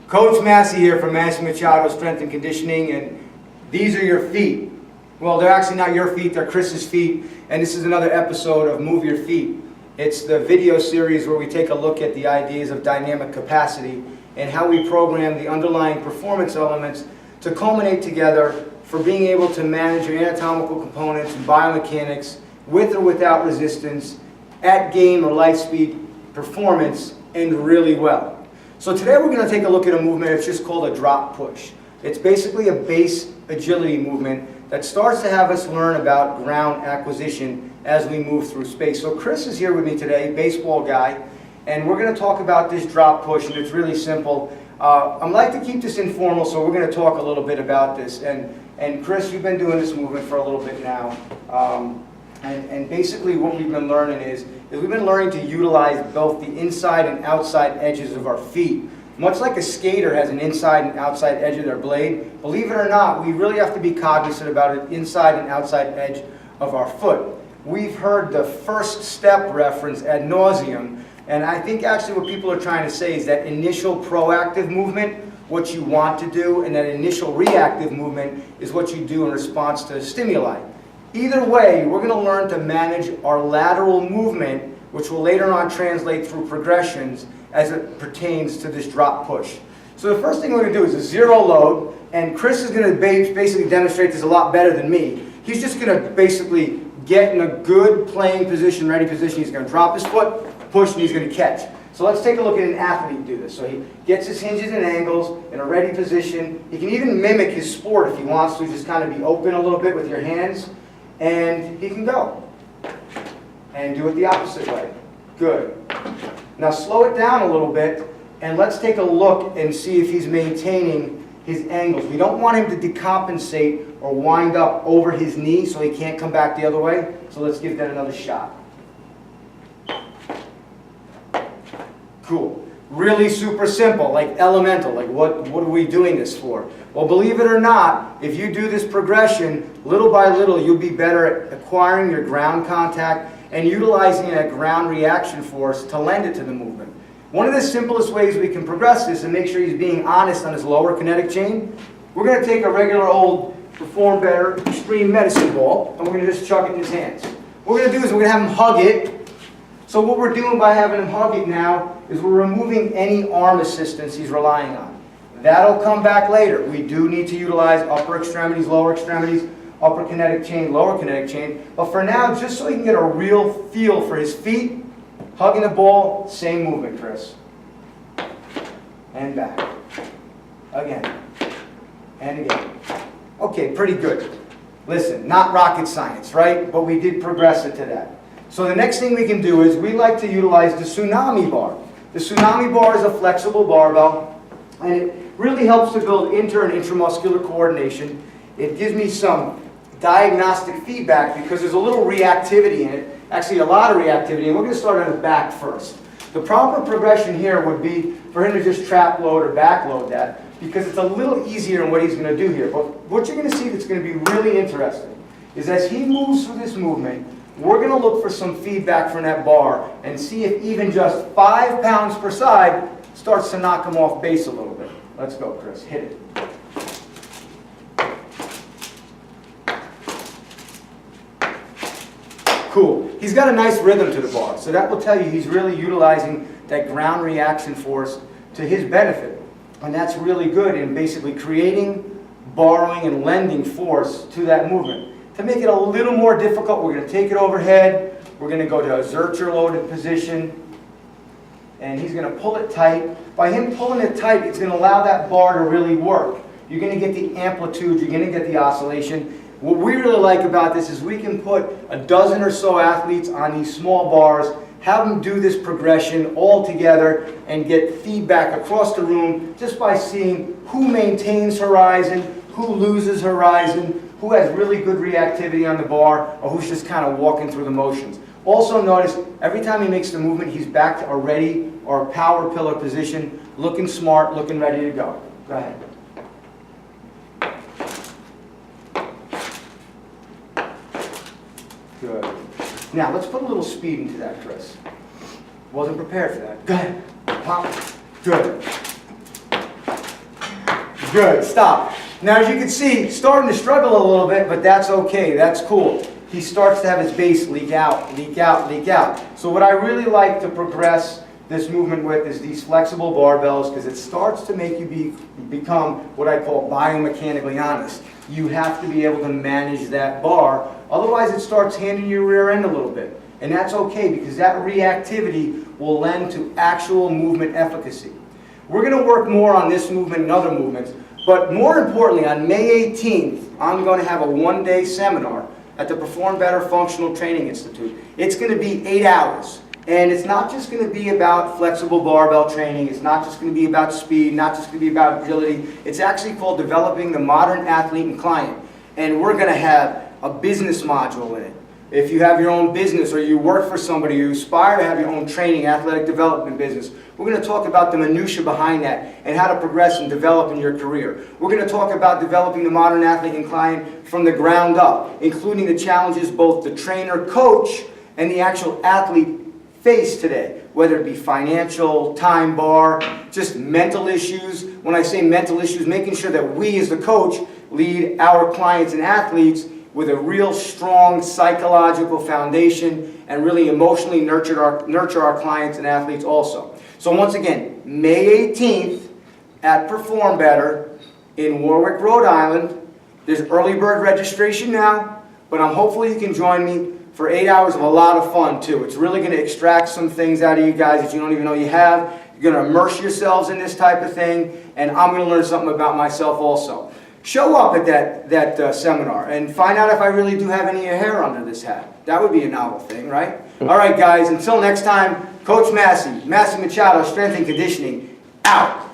Coach Massi here from Massi-Machado Strength and Conditioning, and these are your feet. Well, they're actually not your feet, they're Chris's feet, and this is another episode of Move Your Feet. It's the video series where we take a look at the ideas of dynamic capacity and how we program the underlying performance elements to culminate together for being able to manage your anatomical components and biomechanics with or without resistance at game or light speed performance and really well. So today we're going to take a look at a movement that's just called a drop push. It's basically a base agility movement that starts to have us learn about ground acquisition as we move through space. So Chris is here with me today, baseball guy, and we're going to talk about this drop push, and it's really simple. I'd like to keep this informal, so we're going to talk a little bit about this. And Chris, you've been doing this movement for a little bit now. And basically what we've been learning is we've been learning to utilize both the inside and outside edges of our feet. Much like a skater has an inside and outside edge of their blade, believe it or not, we really have to be cognizant about an inside and outside edge of our foot. We've heard the first step reference ad nauseum, and I think actually what people are trying to say is that initial proactive movement, what you want to do, and that initial reactive movement is what you do in response to stimuli. Either way, we're going to learn to manage our lateral movement, which will later on translate through progressions as it pertains to this drop push. So the first thing we're going to do is a zero load, and Chris is going to basically demonstrate this a lot better than me. He's just going to basically get in a good playing position, ready position. He's going to drop his foot, push, and he's going to catch. So let's take a look at an athlete do this. So he gets his hinges and angles in a ready position. He can even mimic his sport if he wants to, just kind of be open a little bit with your hands. And he can go. And do it the opposite way. Good. Now slow it down a little bit, and let's take a look and see if he's maintaining his angles. We don't want him to decompensate or wind up over his knee so he can't come back the other way. So let's give that another shot. Cool. Really super simple, like elemental. Like what are we doing this for? Well, believe it or not, if you do this progression, little by little, you'll be better at acquiring your ground contact and utilizing that ground reaction force to lend it to the movement. One of the simplest ways we can progress this and make sure he's being honest on his lower kinetic chain, we're going to take a regular old Perform Better Extreme Medicine ball, and we're going to just chuck it in his hands. What we're going to do is we're going to have him hug it. So what we're doing by having him hug it now is we're removing any arm assistance he's relying on. That'll come back later. We do need to utilize upper extremities, lower extremities, upper kinetic chain, lower kinetic chain. But for now, just so he can get a real feel for his feet, hugging the ball, same movement, Chris. And back. Again. And again. Okay, pretty good. Listen, not rocket science, right? But we did progress it to that. So the next thing we can do is we like to utilize the tsunami bar. The tsunami bar is a flexible barbell, and it really helps to build inter and intramuscular coordination. It gives me some diagnostic feedback because there's a little reactivity in it, actually a lot of reactivity, and we're going to start on the back first. The proper progression here would be for him to just trap load or back load that, because it's a little easier in what he's going to do here. But what you're going to see that's going to be really interesting is as he moves through this movement, we're going to look for some feedback from that bar and see if even just 5 pounds per side starts to knock him off base a little bit. Let's go, Chris. Hit it. Cool. He's got a nice rhythm to the bar, so that will tell you he's really utilizing that ground reaction force to his benefit. And that's really good in basically creating, borrowing, and lending force to that movement. To make it a little more difficult, we're going to take it overhead. We're going to go to a Zercher loaded position. And he's going to pull it tight. By him pulling it tight, it's going to allow that bar to really work. You're going to get the amplitude. You're going to get the oscillation. What we really like about this is we can put a dozen or so athletes on these small bars, have them do this progression all together, and get feedback across the room just by seeing who maintains horizon, who loses horizon, who has really good reactivity on the bar, or who's just kind of walking through the motions. Also notice, every time he makes the movement, he's back to a ready or a power pillar position, looking smart, looking ready to go. Go ahead. Good. Now, let's put a little speed into that, Chris. Wasn't prepared for that. Go ahead. Pop. Good. Good, stop. Now as you can see, starting to struggle a little bit, but that's okay, that's cool. He starts to have his base leak out, leak out, leak out. So what I really like to progress this movement with is these flexible barbells, because it starts to make you become what I call biomechanically honest. You have to be able to manage that bar, otherwise it starts handing your rear end a little bit. And that's okay, because that reactivity will lend to actual movement efficacy. We're going to work more on this movement and other movements, but more importantly, on May 18th, I'm going to have a one-day seminar at the Perform Better Functional Training Institute. It's going to be 8 hours. And it's not just going to be about flexible barbell training, it's not just going to be about speed, not just going to be about agility. It's actually called Developing the Modern Athlete and Client. And we're going to have a business module in it. If you have your own business or you work for somebody, you aspire to have your own training, athletic development business, we're going to talk about the minutiae behind that and how to progress and develop in your career. We're going to talk about developing the modern athlete and client from the ground up, including the challenges both the trainer, coach, and the actual athlete face today, whether it be financial, time bar, just mental issues. When I say mental issues, making sure that we as the coach lead our clients and athletes with a real strong psychological foundation and really emotionally nurture our clients and athletes also. So once again, May 18th at Perform Better in Warwick, Rhode Island. There's early bird registration now, but hopefully you can join me for 8 hours of a lot of fun too. It's really going to extract some things out of you guys that you don't even know you have. You're going to immerse yourselves in this type of thing, and I'm going to learn something about myself also. Show up at that seminar and find out if I really do have any of your hair under this hat. That would be a novel thing, right? All right, guys, until next time, Coach Massi, Massi-Machado Strength and Conditioning, out.